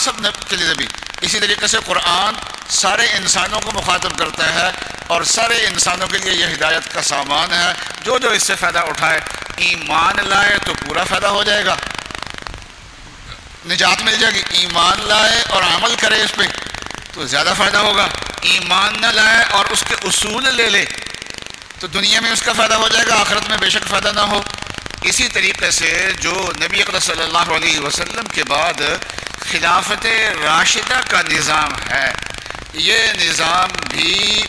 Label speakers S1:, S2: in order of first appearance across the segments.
S1: سب کے لیے بھی. اسی طریقے سے قرآن سارے انسانوں کو مخاطب کرتا ہے اور سارے انسانوں کے لیے یہ ہدایت کا سامان ہے. جو اس سے فائدہ اٹھائے، ایمان لائے تو پورا فائدہ ہو جائے گا، نجات مل جائے گی. ایمان لائے اور عمل کرے اس پہ تو زیادہ فائدہ ہوگا. ایمان نہ لائے اور اس کے اصول لے لے تو دنیا میں اس کا فائدہ ہو جائے گا، آخرت میں بے شک فائدہ نہ ہو. اسی طریقے سے جو نبی اکرم صلی اللہ علیہ وسلم کے بعد خلافت راشدہ کا نظام ہے، یہ نظام بھی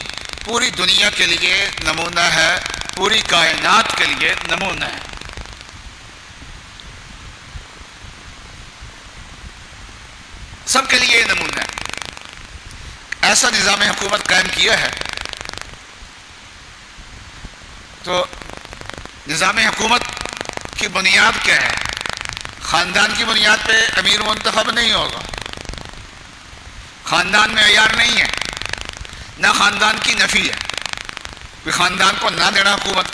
S1: پوری دنیا کے لیے نمونہ ہے، پوری کائنات کے لیے نمونہ ہے. سب کے لیے نمونہ ہے. ایسا نظام حکومت قائم کیا ہے. تو نظام حکومت کی بنیاد کیا ہے؟ خاندان کی بنیاد پہ امیر منتخب نہیں ہوگا. خاندان میں عیار نہیں ہے، نہ خاندان کی نفی ہے کہ خاندان کو نہ دینا حکومت،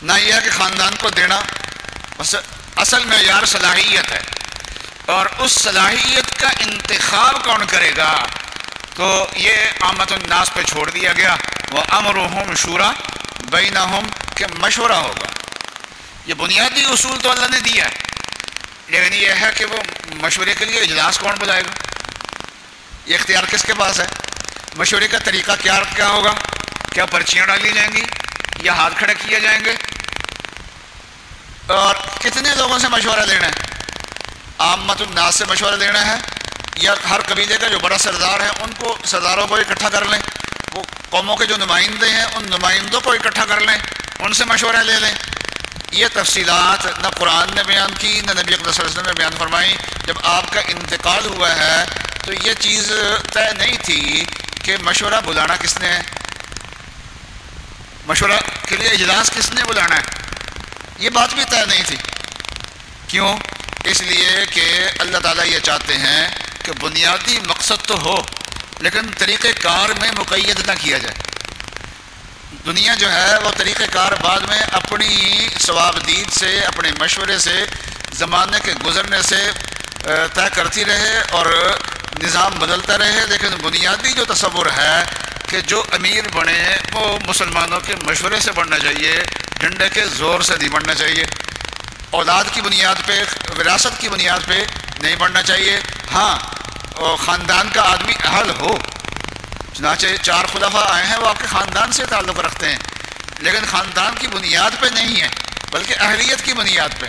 S1: نہ یہ ہے کہ خاندان کو دینا. اصل میں عیار صلاحیت ہے، اور اس صلاحیت کا انتخاب کون کرے گا تو یہ عامت الناس پہ چھوڑ دیا گیا. وَأَمْرُهُمْ شُورَى بَيْنَهُمْ کہ مشورہ ہوگا. یہ بنیادی اصول تو اللہ نے دیا ہے، لیکن یہ ہے کہ وہ مشورے کے لیے اجلاس کون بلائے گا؟ یہ اختیار کس کے پاس ہے؟ مشورے کا طریقہ کیا ہوگا؟ کیا پرچیاں ڈالی جائیں گی یا ہاتھ کھڑے کیے جائیں گے؟ اور کتنے لوگوں سے مشورہ لینا ہے؟ عامت الناس سے مشورہ لینا ہے یا ہر قبیلے کا جو بڑا سردار ہے ان کو، سرداروں کو اکٹھا کر لیں، وہ قوموں کے جو نمائندے ہیں ان نمائندوں کو اکٹھا کر لیں، ان سے مشورہ لے لیں؟ یہ تفصیلات نہ قرآن نے بیان کی، نہ نبی اکرم صلی اللہ علیہ وسلم نے بیان فرمائی. جب آپ کا انتقال ہوا ہے تو یہ چیز طے نہیں تھی کہ مشورہ بلانا کس نے ہے، مشورہ کے لیے اجلاس کس نے بلانا ہے، یہ بات بھی طے نہیں تھی. کیوں؟ اس لیے کہ اللہ تعالیٰ یہ چاہتے ہیں کہ بنیادی مقصد تو ہو لیکن طریقہ کار میں مقید نہ کیا جائے. دنیا جو ہے وہ طریقہ کار بعد میں اپنی ثوابدید سے، اپنے مشورے سے، زمانے کے گزرنے سے طے کرتی رہے اور نظام بدلتا رہے. لیکن بنیادی جو تصور ہے کہ جو امیر بنے وہ مسلمانوں کے مشورے سے بننا چاہیے، ڈنڈے کے زور سے نہیں بننا چاہیے، اولاد کی بنیاد پہ، وراثت کی بنیاد پہ نہیں بننا چاہیے. ہاں خاندان کا آدمی اہل ہو، چنانچہ 4 خلفاء آئے ہیں وہ آپ کے خاندان سے تعلق رکھتے ہیں، لیکن خاندان کی بنیاد پہ نہیں ہے بلکہ اہلیت کی بنیاد پہ.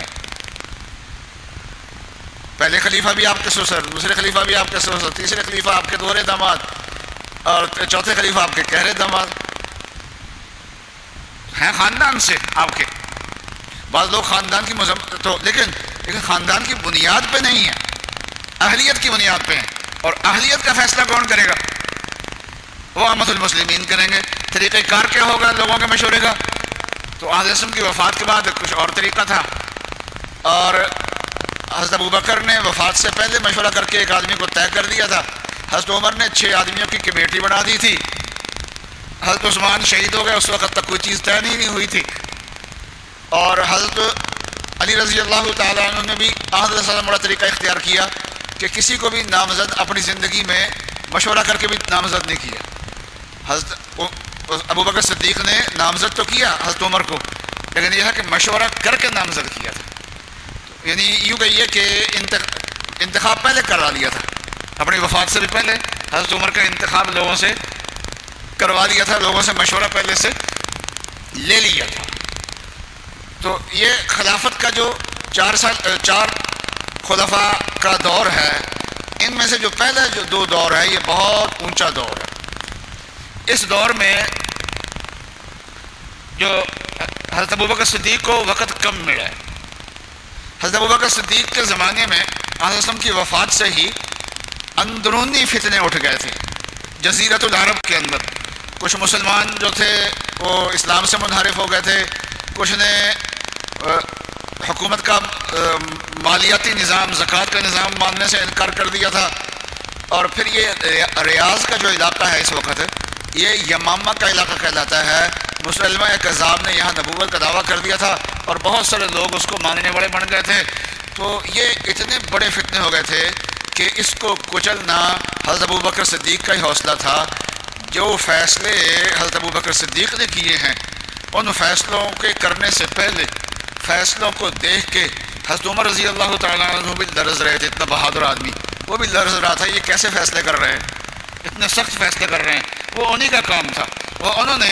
S1: پہلے خلیفہ بھی آپ کے سسر، دوسرے خلیفہ بھی آپ کے سسر، تیسرے خلیفہ آپ کے دوہرے داماد اور چوتھے خلیفہ آپ کے گہرے داماد ہیں خاندان سے آپ کے. بعض لوگ خاندان کی تو لیکن خاندان کی بنیاد پہ نہیں ہے، اہلیت کی بنیاد پہ ہیں. اور اہلیت کا فیصلہ کون کرے گا؟ وہ عامت المسلمین کریں گے. طریقہ کار کیا ہوگا لوگوں کے مشورے کا؟ تو آل رسول کی وفات کے بعد کچھ اور طریقہ تھا، اور حضرت ابوبکر نے وفات سے پہلے مشورہ کر کے ایک آدمی کو طے کر دیا تھا. حضرت عمر نے 6 آدمیوں کی کمیٹی بنا دی تھی. حضرت عثمان شہید ہو گئے، اس وقت تک کوئی چیز طے نہیں ہوئی تھی. اور حضرت علی رضی اللہ تعالیٰ عنہ نے بھی حضرت صلی بڑا طریقہ اختیار کیا کہ کسی کو بھی نامزد اپنی زندگی میں مشورہ کر کے بھی نامزد نہیں کیا. حضرت ابوبکر صدیق نے نامزد تو کیا حضرت عمر کو، لیکن یہ ہے کہ مشورہ کر کے نامزد کیا تھا. یعنی یوں کہیے کہ انتخاب پہلے کروا لیا تھا، اپنی وفات سے بھی پہلے حضرت عمر کا انتخاب لوگوں سے کروا لیا تھا، لوگوں سے مشورہ پہلے سے لے لیا تھا. تو یہ خلافت کا جو 4 خلفاء کا دور ہے، ان میں سے جو پہلا جو 2 دور ہے یہ بہت اونچا دور ہے. اس دور میں جو حضرت ابوبکر صدیق کو وقت کم ملا ہے. حضرت ابوبکر صدیق کے زمانے میں حضرت وسلم کی وفات سے ہی اندرونی فتنے اٹھ گئے تھے جزیرۃ العرب کے اندر. کچھ مسلمان جو تھے وہ اسلام سے منحرف ہو گئے تھے، کچھ نے حکومت کا مالیاتی نظام، زکوٰۃ کا نظام ماننے سے انکار کر دیا تھا. اور پھر یہ ریاض کا جو علاقہ ہے اس وقت یہ یمامہ کا علاقہ کہلاتا ہے. مسلمہ کذاب نے یہاں نبوت کا دعویٰ کر دیا تھا اور بہت سارے لوگ اس کو ماننے والے بن گئے تھے. تو یہ اتنے بڑے فتنے ہو گئے تھے کہ اس کو کچلنا حضرت ابوبکر صدیق کا ہی حوصلہ تھا۔ جو فیصلے حضرت ابوبکر صدیق نے کیے ہیں ان فیصلوں کے کرنے سے پہلے فیصلوں کو دیکھ کے حضرت عمر رضی اللہ تعالیٰ عنہ بھی لرز رہے تھے۔ اتنا بہادر آدمی وہ بھی لرز رہا تھا، یہ کیسے فیصلے کر رہے ہیں، اتنے سخت فیصلے کر رہے ہیں۔ وہ انہی کا کام تھا، انہوں نے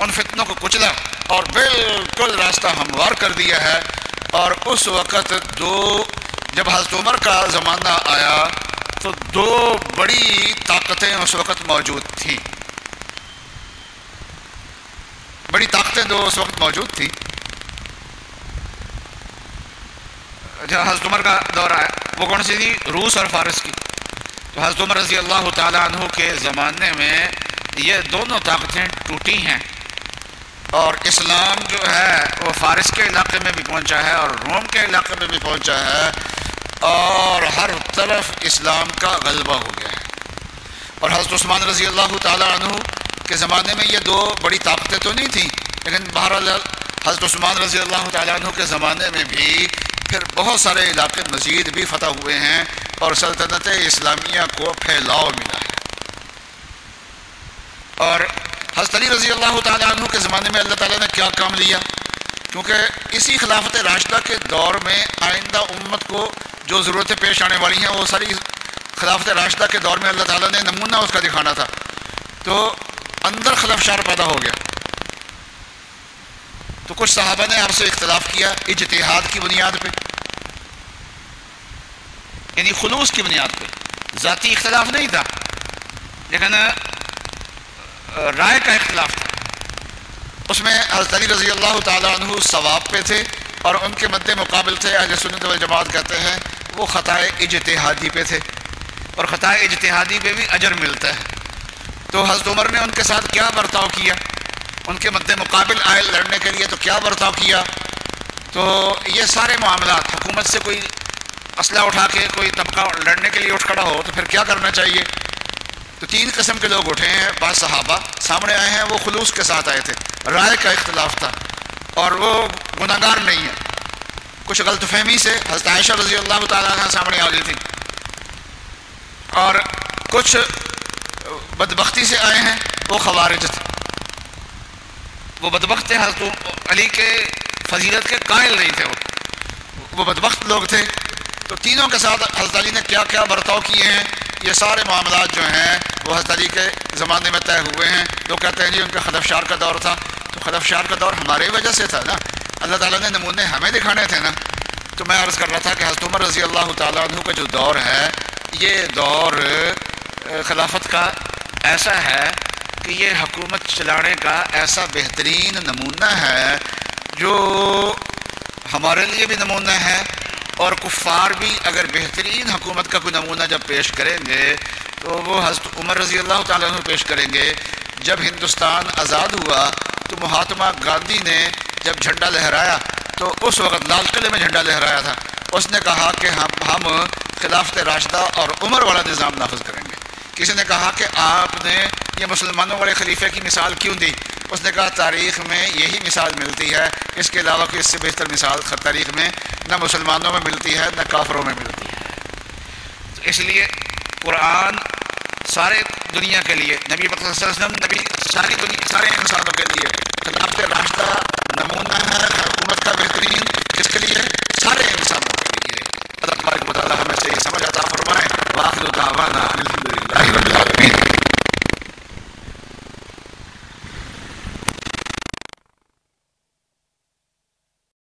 S1: ان فتنوں کو کچلا اور بالکل راستہ ہموار کر دیا ہے۔ اور اس وقت جب حضرت عمر کا زمانہ آیا تو دو بڑی طاقتیں اس وقت موجود تھیں، بڑی طاقتیں دو اس وقت موجود تھیں۔ جب حضرت عمر کا دور آیا وہ کون سی تھی؟ روس اور فارس کی۔ تو حضرت عمر رضی اللہ تعالیٰ عنہ کے زمانے میں یہ دونوں طاقتیں ٹوٹی ہیں، اور اسلام جو ہے وہ فارس کے علاقے میں بھی پہنچا ہے اور روم کے علاقے میں بھی پہنچا ہے، اور ہر طرف اسلام کا غلبہ ہو گیا ہے۔ اور حضرت عثمان رضی اللہ تعالیٰ عنہ کے زمانے میں یہ دو بڑی طاقتیں تو نہیں تھیں، لیکن بہرحال حضرت عثمان رضی اللہ تعالیٰ عنہ کے زمانے میں بھی پھر بہت سارے علاقے مزید بھی فتح ہوئے ہیں اور سلطنت اسلامیہ کو پھیلاؤ ملا ہے۔ اور حضرت علی رضی اللہ تعالیٰ عنہ کے زمانے میں اللہ تعالیٰ نے کیا کام لیا، کیونکہ اسی خلافت راشدہ کے دور میں آئندہ امت کو جو ضرورتیں پیش آنے والی ہیں وہ ساری خلافت راشدہ کے دور میں اللہ تعالیٰ نے نمونہ اس کا دکھانا تھا، تو اندر خلفشار پیدا ہو گیا۔ تو کچھ صحابہ نے آپ سے اختلاف کیا اجتہاد کی بنیاد پہ، یعنی خلوص کی بنیاد پہ، ذاتی اختلاف نہیں تھا لیکن رائے کا اختلاف تھا۔ اس میں حضرت علی رضی اللہ تعالیٰ عنہ ثواب پہ تھے اور ان کے مد مقابل تھے اہل سنت والجماعت کہتے ہیں وہ خطائے اجتہادی پہ تھے، اور خطائے اجتہادی پہ بھی اجر ملتا ہے۔ تو حضرت عمر نے ان کے ساتھ کیا برتاؤ کیا، ان کے مد مقابل آئے لڑنے کے لیے تو کیا برتاؤ کیا؟ تو یہ سارے معاملات، حکومت سے کوئی اسلحہ اٹھا کے کوئی طبقہ لڑنے کے لیے اٹھ کھڑا ہو تو پھر کیا کرنا چاہیے؟ تو تین قسم کے لوگ اٹھے ہیں، بعض صحابہ سامنے آئے ہیں وہ خلوص کے ساتھ آئے تھے، رائے کا اختلاف تھا اور وہ گناہگار نہیں ہے۔ کچھ غلط فہمی سے حضرت عائشہ رضی اللہ تعالیٰ عنہ سامنے آ گئی تھی، اور کچھ بدبختی سے آئے ہیں وہ خوارج تھے، وہ بدبخت تھے، حضرت علی کے فضیلت کے قائل نہیں تھے، وہ بدبخت لوگ تھے۔ تو تینوں کے ساتھ حضرت علی نے کیا کیا برتاؤ کیے ہیں، یہ سارے معاملات جو ہیں وہ حضرت علی کے زمانے میں طے ہوئے ہیں۔ لوگ کہتے ہیں جی ان کا خلفشار کا دور تھا، تو خلفشار کا دور ہمارے وجہ سے تھا نا، اللہ تعالیٰ نے نمونے ہمیں دکھانے تھے نا۔ تو میں عرض کر رہا تھا کہ حضرت عمر رضی اللہ تعالیٰ عنہ کا جو دور ہے یہ دور خلافت کا ایسا ہے کہ یہ حکومت چلانے کا ایسا بہترین نمونہ ہے جو ہمارے لیے بھی نمونہ ہے، اور کفار بھی اگر بہترین حکومت کا کوئی نمونہ جب پیش کریں گے تو وہ حضرت عمر رضی اللہ تعالیٰ عنہ پیش کریں گے۔ جب ہندوستان آزاد ہوا تو مہاتما گاندھی نے جب جھنڈا لہرایا تو اس وقت لال قلعے میں جھنڈا لہرایا تھا، اس نے کہا کہ ہم خلافت راشدہ اور عمر والا نظام نافذ کریں گے۔ کسی نے کہا کہ آپ نے یہ مسلمانوں والے خلیفے کی مثال کیوں دی؟ اس نے کہا تاریخ میں یہی مثال ملتی ہے، اس کے علاوہ کوئی اس سے بہتر مثال تاریخ میں نہ مسلمانوں میں ملتی ہے نہ کافروں میں ملتی ہے۔ تو اس لیے قرآن سارے دنیا کے لیے، نبی صلی اللہ علیہ وسلم نبی ساری دنیا سارے انسانوں کے لیے خلافت راشدہ نمونہ ہے، حکومت کا بہترین، کس کے لیے؟ سارے انسانوں کے لیے۔ اللہ تبارک و تعالیٰ ہمیں سے یہ سمجھ عطا فرمائے۔ وآخر دعوانا